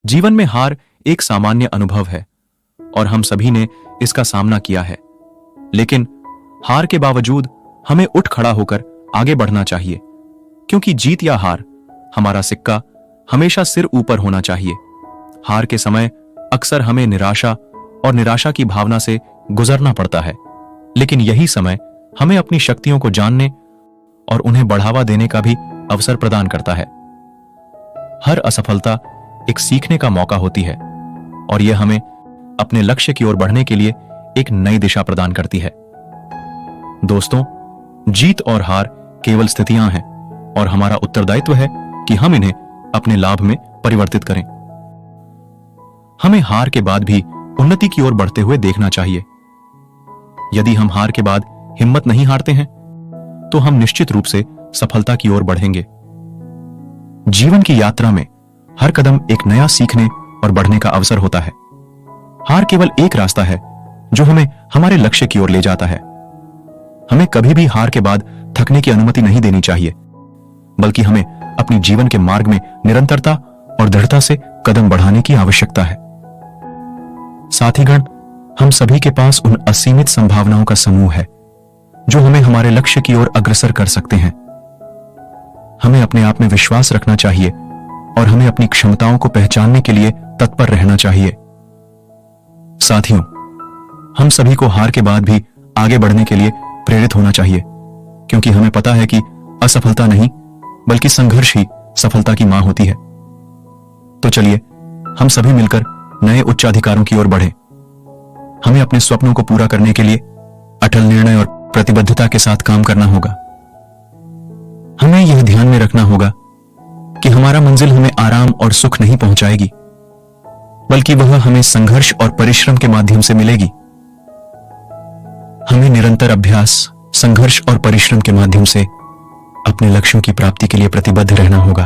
जीवन में हार एक सामान्य अनुभव है और हम सभी ने इसका सामना किया है। लेकिन हार के बावजूद हमें उठ खड़ा होकर आगे बढ़ना चाहिए, क्योंकि जीत या हार, हमारा सिक्का हमेशा सिर ऊपर होना चाहिए। हार के समय अक्सर हमें निराशा की भावना से गुजरना पड़ता है, लेकिन यही समय हमें अपनी शक्तियों को जानने और उन्हें बढ़ावा देने का भी अवसर प्रदान करता है। हर असफलता एक सीखने का मौका होती है और यह हमें अपने लक्ष्य की ओर बढ़ने के लिए एक नई दिशा प्रदान करती है। दोस्तों, जीत और हार केवल स्थितियां हैं और हमारा उत्तरदायित्व है कि हम इन्हें अपने लाभ में परिवर्तित करें। हमें हार के बाद भी उन्नति की ओर बढ़ते हुए देखना चाहिए। यदि हम हार के बाद हिम्मत नहीं हारते हैं, तो हम निश्चित रूप से सफलता की ओर बढ़ेंगे। जीवन की यात्रा में हर कदम एक नया सीखने और बढ़ने का अवसर होता है। हार केवल एक रास्ता है जो हमें हमारे लक्ष्य की ओर ले जाता है। हमें कभी भी हार के बाद थकने की अनुमति नहीं देनी चाहिए, बल्कि हमें अपने जीवन के मार्ग में निरंतरता और दृढ़ता से कदम बढ़ाने की आवश्यकता है। साथीगण, हम सभी के पास उन असीमित संभावनाओं का समूह है जो हमें हमारे लक्ष्य की ओर अग्रसर कर सकते हैं। हमें अपने आप में विश्वास रखना चाहिए और हमें अपनी क्षमताओं को पहचानने के लिए तत्पर रहना चाहिए। साथियों, हम सभी को हार के बाद भी आगे बढ़ने के लिए प्रेरित होना चाहिए, क्योंकि हमें पता है कि असफलता नहीं बल्कि संघर्ष ही सफलता की मां होती है। तो चलिए हम सभी मिलकर नए उच्चाधिकारों की ओर बढ़ें। हमें अपने स्वप्नों को पूरा करने के लिए अटल निर्णय और प्रतिबद्धता के साथ काम करना होगा। हमें यह ध्यान में रखना होगा कि हमारा मंजिल हमें आराम और सुख नहीं पहुंचाएगी, बल्कि वह हमें संघर्ष और परिश्रम के माध्यम से मिलेगी। हमें निरंतर अभ्यास, संघर्ष और परिश्रम के माध्यम से अपने लक्ष्यों की प्राप्ति के लिए प्रतिबद्ध रहना होगा।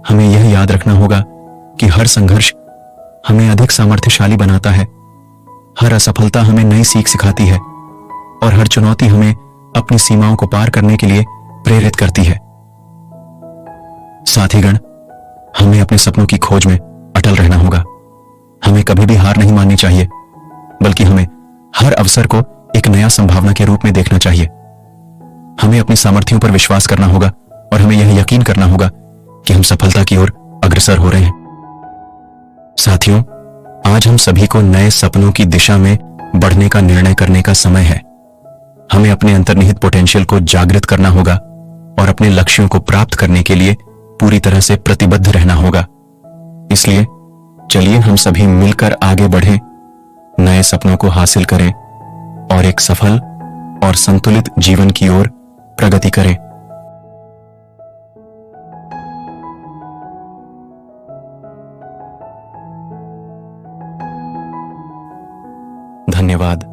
हमें यह याद रखना होगा कि हर संघर्ष हमें अधिक सामर्थ्यशाली बनाता है, हर असफलता हमें नई सीख सिखाती है और हर चुनौती हमें अपनी सीमाओं को पार करने के लिए प्रेरित करती है। साथीगण, हमें अपने सपनों की खोज में अटल रहना होगा। हमें कभी भी हार नहीं माननी चाहिए, बल्कि हमें हर अवसर को एक नया संभावना के रूप में देखना चाहिए। हमें अपनी सामर्थ्यों पर विश्वास करना होगा और हमें यह यकीन करना होगा कि हम सफलता की ओर अग्रसर हो रहे हैं। साथियों, आज हम सभी को नए सपनों की दिशा में बढ़ने का निर्णय करने का समय है। हमें अपने अंतर्निहित पोटेंशियल को जागृत करना होगा और अपने लक्ष्यों को प्राप्त करने के लिए पूरी तरह से प्रतिबद्ध रहना होगा। इसलिए चलिए हम सभी मिलकर आगे बढ़ें, नए सपनों को हासिल करें और एक सफल और संतुलित जीवन की ओर प्रगति करें। धन्यवाद।